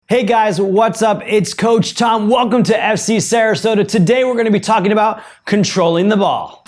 Hey guys, what's up? It's Coach Tom. Welcome to FC Sarasota. Today we're going to be talking about controlling the ball.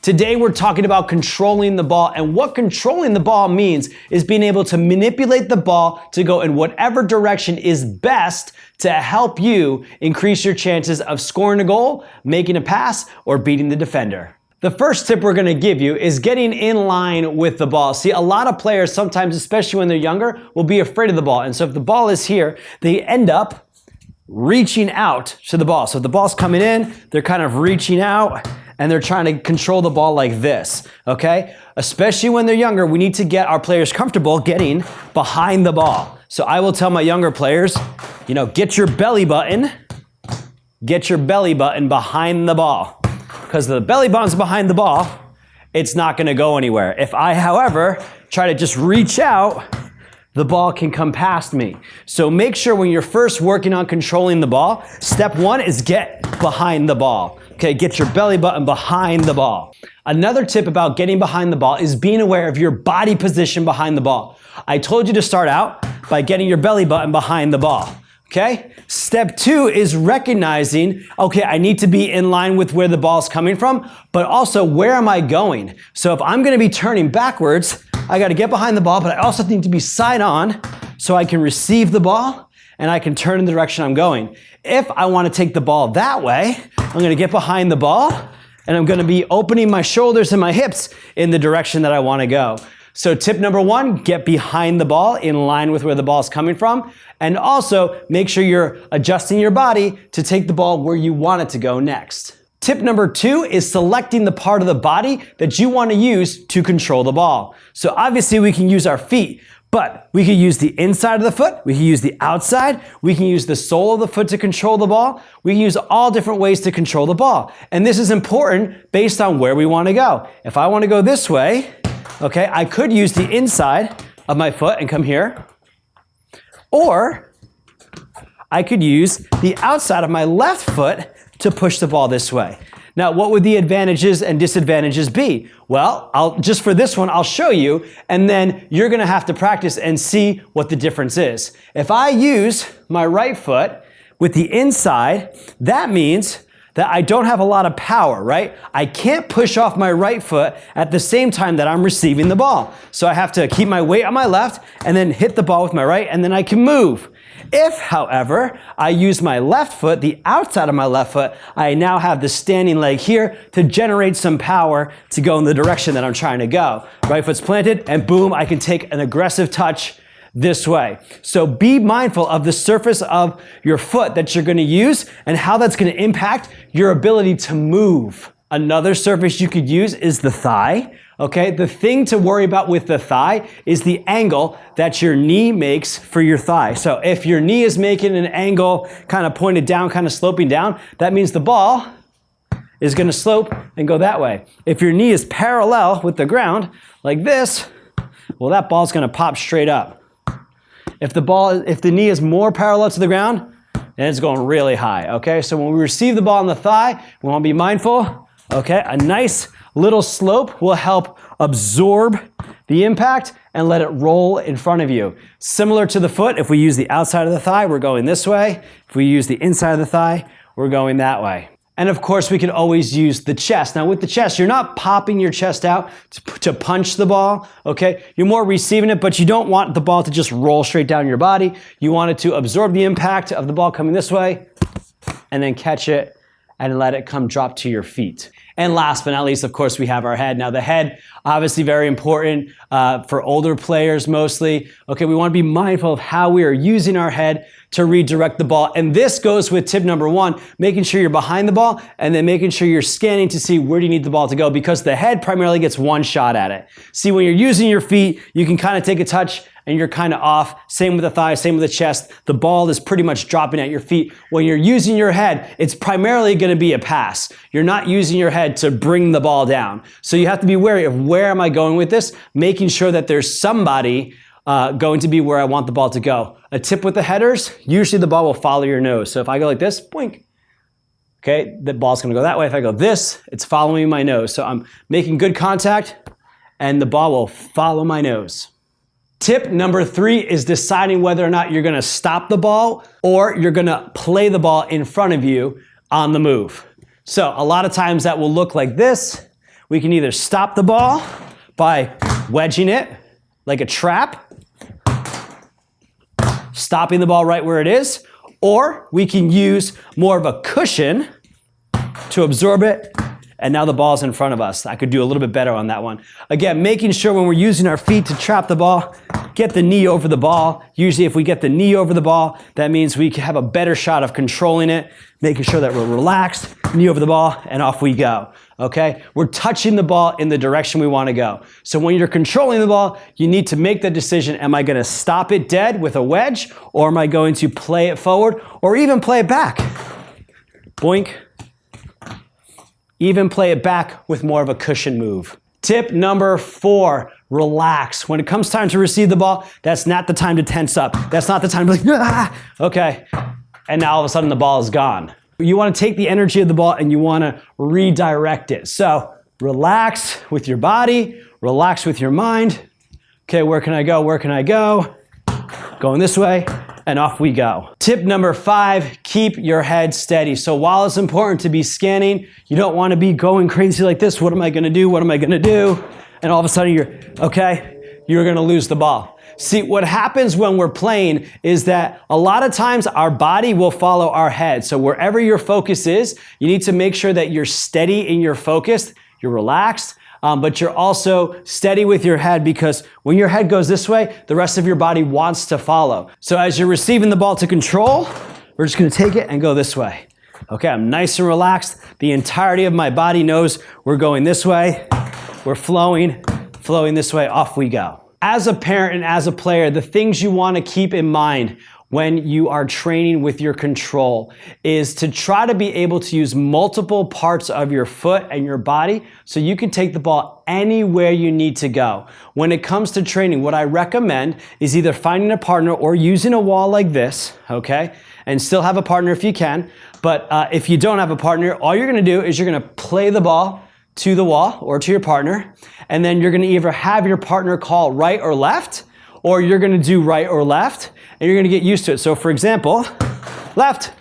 Today we're talking about controlling the ball, and what controlling the ball means is being able to manipulate the ball to go in whatever direction is best to help you increase your chances of scoring a goal, making a pass, or beating the defender. The first tip we're going to give you is getting in line with the ball. See, a lot of players sometimes, especially when they're younger, will be afraid of the ball. And so if the ball is here, they end up reaching out to the ball. So if the ball's coming in, they're kind of reaching out and they're trying to control the ball like this, okay? Especially when they're younger, we need to get our players comfortable getting behind the ball. So I will tell my younger players, get your belly button behind the ball. Because the belly button's behind the ball, it's not going to go anywhere. If I, however, try to just reach out, the ball can come past me. So make sure when you're first working on controlling the ball, step one is get behind the ball. Okay, get your belly button behind the ball. Another tip about getting behind the ball is being aware of your body position behind the ball. I told you to start out by getting your belly button behind the ball. Okay? Step two is recognizing, okay, I need to be in line with where the ball's coming from, but also where am I going? So if I'm going to be turning backwards, I got to get behind the ball, but I also need to be side on so I can receive the ball and I can turn in the direction I'm going. If I want to take the ball that way, I'm going to get behind the ball and I'm going to be opening my shoulders and my hips in the direction that I want to go. So tip number one, get behind the ball in line with where the ball is coming from. And also make sure you're adjusting your body to take the ball where you want it to go next. Tip number two is selecting the part of the body that you want to use to control the ball. So obviously we can use our feet, but we can use the inside of the foot, we can use the outside, we can use the sole of the foot to control the ball. We can use all different ways to control the ball. And this is important based on where we want to go. If I want to go this way, okay, I could use the inside of my foot and come here. Or I could use the outside of my left foot to push the ball this way. Now, what would the advantages and disadvantages be? Well, just for this one, I'll show you, and then you're going to have to practice and see what the difference is. If I use my right foot with the inside, that means that I don't have a lot of power, right? I can't push off my right foot at the same time that I'm receiving the ball. So I have to keep my weight on my left and then hit the ball with my right, and then I can move. If, however, I use my left foot, the outside of my left foot, I now have the standing leg here to generate some power to go in the direction that I'm trying to go. Right foot's planted, and boom, I can take an aggressive touch this way. So be mindful of the surface of your foot that you're going to use and how that's going to impact your ability to move. Another surface you could use is the thigh. Okay, the thing to worry about with the thigh is the angle that your knee makes for your thigh. So if your knee is making an angle kind of pointed down, kind of sloping down, that means the ball is going to slope and go that way. If your knee is parallel with the ground like this, well, that ball's going to pop straight up. If the knee is more parallel to the ground, then it's going really high, okay? So when we receive the ball on the thigh, we want to be mindful, okay? A nice little slope will help absorb the impact and let it roll in front of you. Similar to the foot, if we use the outside of the thigh, we're going this way. If we use the inside of the thigh, we're going that way. And of course, we can always use the chest. Now with the chest, you're not popping your chest out to punch the ball, okay? You're more receiving it, but you don't want the ball to just roll straight down your body. You want it to absorb the impact of the ball coming this way and then catch it and let it come drop to your feet. And last but not least, of course, we have our head. Now the head, obviously very important for older players mostly. Okay, we want to be mindful of how we are using our head to redirect the ball. And this goes with tip number one, making sure you're behind the ball and then making sure you're scanning to see where do you need the ball to go, because the head primarily gets one shot at it. See, when you're using your feet, you can kind of take a touch and you're kind of off. Same with the thigh, same with the chest. The ball is pretty much dropping at your feet. When you're using your head, it's primarily going to be a pass. You're not using your head to bring the ball down. So you have to be wary of where am I going with this, making sure that there's somebody going to be where I want the ball to go. A tip with the headers, usually the ball will follow your nose. So if I go like this, boink. Okay, the ball's going to go that way. If I go this, it's following my nose. So I'm making good contact and the ball will follow my nose. Tip number 3 is deciding whether or not you're gonna stop the ball or you're gonna play the ball in front of you on the move. So a lot of times that will look like this. We can either stop the ball by wedging it like a trap, stopping the ball right where it is, or we can use more of a cushion to absorb it, and now the ball's in front of us. I could do a little bit better on that one. Again, making sure when we're using our feet to trap the ball, get the knee over the ball. Usually if we get the knee over the ball, that means we have a better shot of controlling it, making sure that we're relaxed, knee over the ball, and off we go. Okay? We're touching the ball in the direction we want to go. So when you're controlling the ball, you need to make the decision, am I going to stop it dead with a wedge, or am I going to play it forward, or even play it back? Boink. Even play it back with more of a cushion move. Tip number 4, relax. When it comes time to receive the ball, that's not the time to tense up. That's not the time to be like, ah! Okay. And now all of a sudden the ball is gone. You want to take the energy of the ball and you want to redirect it. So relax with your body, relax with your mind. Okay, where can I go? Where can I go? Going this way. And off we go. Tip number 5, keep your head steady. So while it's important to be scanning, you don't want to be going crazy like this. What am I going to do? What am I going to do? And all of a sudden you're going to lose the ball. See, what happens when we're playing is that a lot of times our body will follow our head. So wherever your focus is, you need to make sure that you're steady in your focus, you're relaxed, but you're also steady with your head, because when your head goes this way, the rest of your body wants to follow. So as you're receiving the ball to control, we're just gonna take it and go this way. Okay, I'm nice and relaxed. The entirety of my body knows we're going this way. We're flowing this way, off we go. As a parent and as a player, the things you wanna keep in mind when you are training with your control is to try to be able to use multiple parts of your foot and your body so you can take the ball anywhere you need to go. When it comes to training, what I recommend is either finding a partner or using a wall like this, okay? And still have a partner if you can. But if you don't have a partner, all you're gonna do is you're gonna play the ball to the wall or to your partner, and then you're gonna either have your partner call right or left, or you're gonna do right or left, and you're gonna get used to it. So for example, left,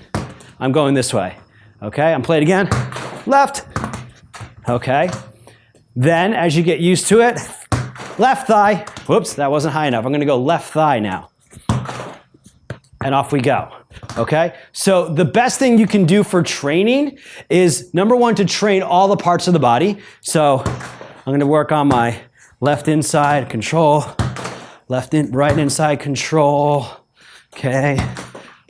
I'm going this way. Okay, I'm playing again, left, okay. Then as you get used to it, left thigh, whoops, that wasn't high enough. I'm gonna go left thigh now. And off we go, okay? So the best thing you can do for training is, number 1, to train all the parts of the body. So I'm gonna work on my left inside, control, right inside, control, okay,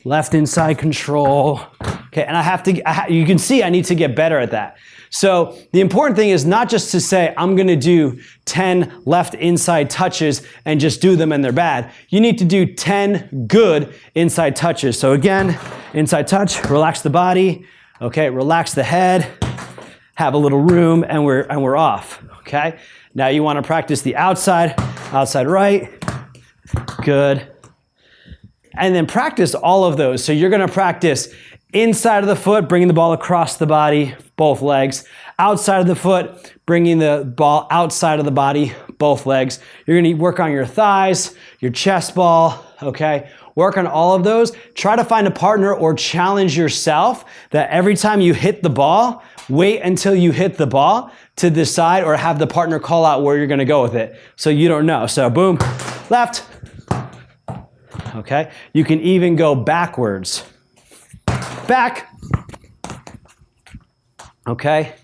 left inside, control, okay, and you can see I need to get better at that. So the important thing is not just to say, I'm gonna do 10 left inside touches and just do them and they're bad. You need to do 10 good inside touches. So again, inside touch, relax the body, okay, relax the head, have a little room, and we're off, okay? Now you wanna practice the outside right, good. And then practice all of those. So you're gonna practice inside of the foot, bringing the ball across the body, both legs. Outside of the foot, bringing the ball outside of the body, both legs. You're gonna work on your thighs, your chest ball, okay? Work on all of those. Try to find a partner or challenge yourself that every time you hit the ball, wait until you hit the ball to decide, or have the partner call out where you're gonna go with it. So you don't know. So boom, left, okay? You can even go backwards. Back, okay?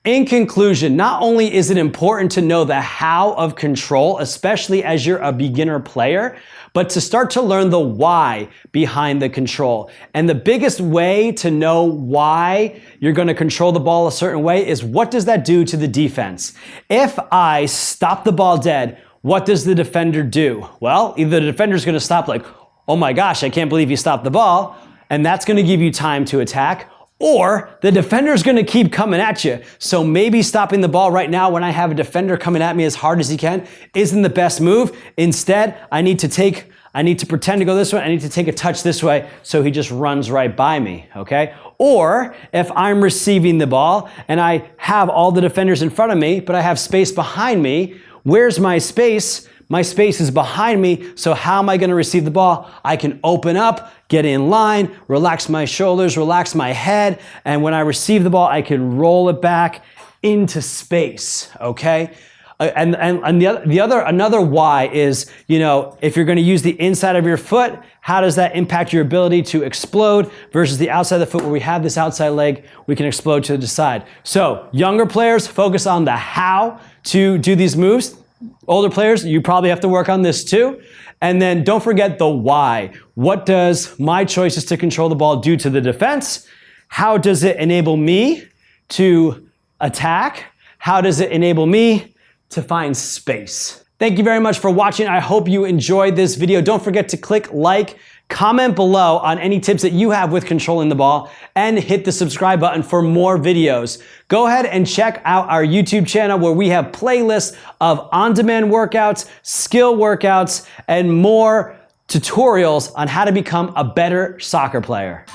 In conclusion, not only is it important to know the how of control, especially as you're a beginner player, but to start to learn the why behind the control. And the biggest way to know why you're gonna control the ball a certain way is, what does that do to the defense? If I stop the ball dead, what does the defender do? Well, either the defender's gonna stop like, oh my gosh, I can't believe you stopped the ball, and that's gonna give you time to attack, or the defender's gonna keep coming at you. So maybe stopping the ball right now when I have a defender coming at me as hard as he can isn't the best move. Instead, I need to pretend to go this way, I need to take a touch this way so he just runs right by me, okay? Or if I'm receiving the ball and I have all the defenders in front of me, but I have space behind me, Where's my space? My space is behind me, so how am I going to receive the ball? I can open up, get in line, relax my shoulders, relax my head, and when I receive the ball, I can roll it back into space, okay? Another why is, if you're going to use the inside of your foot, how does that impact your ability to explode versus the outside of the foot where we have this outside leg, we can explode to the side. So younger players, focus on the how to do these moves. Older players, you probably have to work on this too. And then don't forget the why. What does my choices to control the ball do to the defense? How does it enable me to attack? How does it enable me to find space? Thank you very much for watching. I hope you enjoyed this video. Don't forget to click like, comment below on any tips that you have with controlling the ball, and hit the subscribe button for more videos. Go ahead and check out our YouTube channel where we have playlists of on-demand workouts, skill workouts, and more tutorials on how to become a better soccer player.